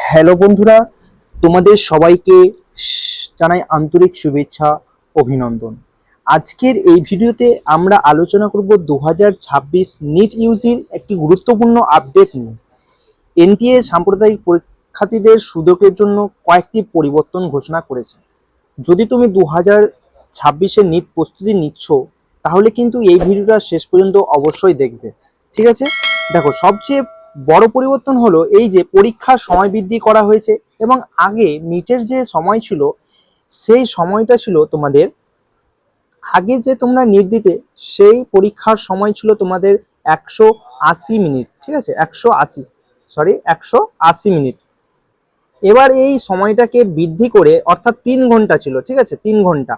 Hello বন্ধুরা, তোমাদের সবাইকে জানাই আন্তরিক শুভেচ্ছা, অভিনন্দন। আজকের এই ভিডিওতে আমরা আলোচনা করব 2026 নিট ইউজির একটি গুরুত্বপূর্ণ আপডেট নিয়ে। এনটিএ সাম্প্রদায়িক পরীক্ষার্থীদের সুযোগের জন্য কয়েকটি পরিবর্তন ঘোষণা করেছে। যদি তুমি 2026-এর নিট প্রস্তুতি নিচ্ছ, তাহলে কিন্তু এই ভিডিওটা শেষ পর্যন্ত অবশ্যই দেখবে, ঠিক আছে? দেখো, সবচেয়ে বড় পরিবর্তন হলো এই যে পরীক্ষার সময় বৃদ্ধি করা হয়েছে। এবং আগে নিটের যে সময় ছিল, সেই সময়টা ছিল তোমাদের, আগে যে তোমরা নিট দিতে, সেই পরীক্ষার সময় ছিল তোমাদের 180 মিনিট, ঠিক আছে? 180 মিনিট। এবার এই সময়টাকে বৃদ্ধি করে, অর্থাৎ 3 ঘন্টা ছিল, ঠিক আছে? 3 ঘন্টা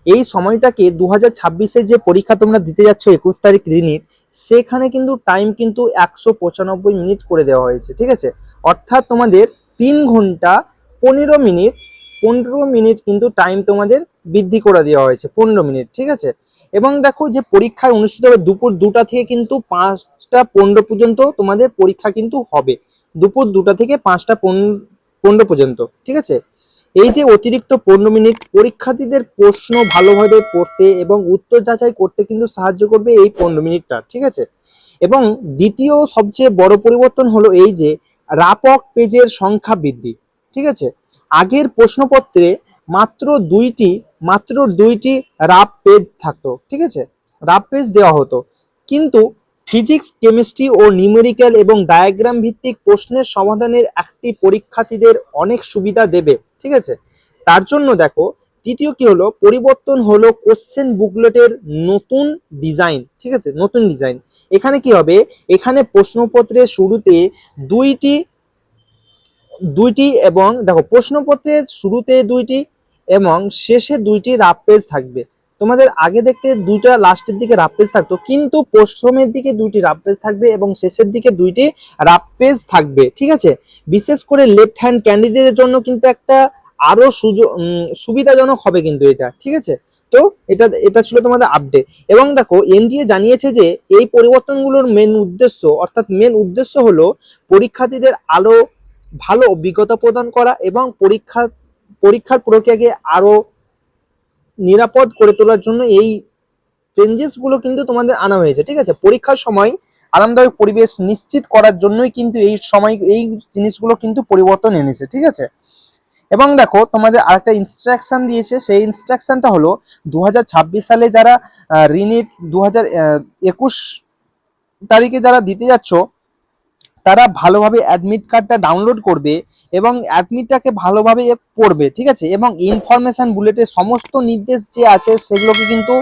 এই সময়টাকে 2026-এর যে পরীক্ষা তোমরা দিতে যাচ্ছ 21 তারিখ রিনিট, সেখানে কিন্তু টাইম কিন্তু 195 মিনিট করে দেওয়া হয়েছে, ঠিক আছে? অর্থাৎ তোমাদের 3 ঘন্টা 15 মিনিট 15 মিনিট কিন্তু টাইম তোমাদের বৃদ্ধি করে দেওয়া হয়েছে, 15 মিনিট, ঠিক আছে? এবং দেখো, যে পরীক্ষায় অনুষ্ঠিত হবে দুপুর 2টা থেকে কিন্তু 5টা 15 পর্যন্ত তোমাদের পরীক্ষা কিন্তু হবে। দুপুর 2টা থেকে 5টা 15 পর্যন্ত, ঠিক আছে? এই যে অতিরিক্ত 15 মিনিট পরীক্ষার্থীদের প্রশ্ন ভালোভাবে পড়তে এবং উত্তর যাচাই করতে কিন্তু সাহায্য করবে এই 15 মিনিটটা, ঠিক আছে? এবং দ্বিতীয় সবচেয়ে বড় পরিবর্তন হলো এই যে রাপক পেজের সংখ্যা বৃদ্ধি, ঠিক আছে? আগের প্রশ্নপত্রে মাত্র দুইটি রাপ পেজ থাকতো, ঠিক আছে? রাপ পেজ দেওয়া হতো, কিন্তু ফিজিক্স, কেমিস্ট্রি ও নিউমেরিক্যাল এবং ডায়াগ্রাম ভিত্তিক প্রশ্নের সমাধানের একটি পরীক্ষার্থীদের অনেক সুবিধা দেবে, ঠিক আছে? তার জন্য দেখো, তৃতীয় কি হলো পরিবর্তন হলো কোশ্চেন বুকলেটের নতুন ডিজাইন, ঠিক আছে? নতুন ডিজাইন। এখানে কি হবে, এখানে প্রশ্নপত্রের শুরুতে দুইটি দুইটি এবং দেখো, প্রশ্নপত্রের শুরুতে দুইটি এবং শেষে দুইটি রাফ পেজ থাকবে। তোমাদের আগে দেখতে দুইটা লাস্টের দিকে রাফ পেজ থাকতো, কিন্তু প্রথমের দিকে দুইটি রাফ পেজ থাকবে এবং শেষের দিকে দুইটি রাফ পেজ থাকবে, ঠিক আছে? বিশেষ করে লেফট হ্যান্ড ক্যান্ডিডেটের জন্য কিন্তু একটা আরো সুবিধাজনক হবে কিন্তু এটা, ঠিক আছে? তো এটা এটা ছিল তোমাদের আপডেট। এবং দেখো, এনটিএ জানিয়েছে যে এই পরিবর্তনগুলোর মেন উদ্দেশ্য, অর্থাৎ মেন উদ্দেশ্য হলো পরীক্ষার্থীদের ভালো অভিজ্ঞতা প্রদান করা এবং পরীক্ষার প্রক্রিয়াকে আরো নিরাপদ করে তোলার জন্য এই চেঞ্জেস গুলো কিন্তু তোমাদের আনা হয়েছে, ঠিক আছে? পরীক্ষার সময় আরামদায়ক পরিবেশ নিশ্চিত করার জন্যই কিন্তু এই জিনিসগুলো কিন্তু পরিবর্তন এনেছে, ঠিক আছে? এবং দেখো, তোমাদের আরেকটা ইনস্ট্রাকশন দিয়েছে। সেই ইনস্ট্রাকশনটা হলো 2026 সালে যারা রিনিট 2021 তারিখে যারা দিতে যাচ্ছ, তারা ভালোভাবে অ্যাডমিট কার্ডটা ডাউনলোড করবে এবং অ্যাডমিটটাকে ভালোভাবে পড়বে, ঠিক আছে? এবং ইনফরমেশন বুলেটের সমস্ত নির্দেশ যে আছে সেগুলোকে কিন্তু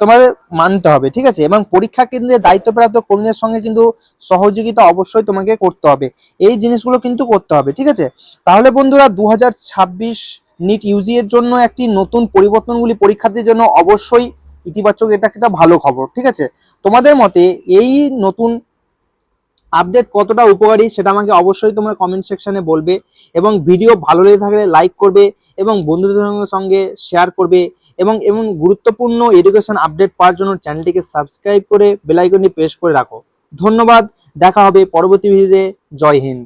তোমাদের মানতে হবে, ঠিক আছে? এবং পরীক্ষা কেন্দ্রে দায়িত্বপ্রাপ্ত কর্মীদের সঙ্গে কিন্তু সহযোগিতা অবশ্যই তোমাকে করতে হবে। এই জিনিসগুলো কিন্তু করতে হবে, ঠিক আছে? তাহলে বন্ধুরা, 2026 নিট ইউজি এর জন্য একটি নতুন পরিবর্তনগুলি পরীক্ষার্থীর জন্য অবশ্যই ইতিবাচক, এটা একটা ভালো খবর, ঠিক আছে? তোমাদের মতে এই নতুন আপডেট কতটা উপকারী সেটা আমাকে অবশ্যই তোমরা কমেন্ট সেকশনে বলবে। এবং ভিডিও ভালো লেগে থাকলে লাইক করবে এবং বন্ধুদের সঙ্গে শেয়ার করবে। এবং এমন গুরুত্বপূর্ণ এডুকেশন আপডেট পাওয়ার জন্য চ্যানেলটিকে সাবস্ক্রাইব করে বেল আইকনটি প্রেস করে রাখো। ধন্যবাদ, দেখা হবে পরবর্তী ভিডিওতে। জয় হিন্দ।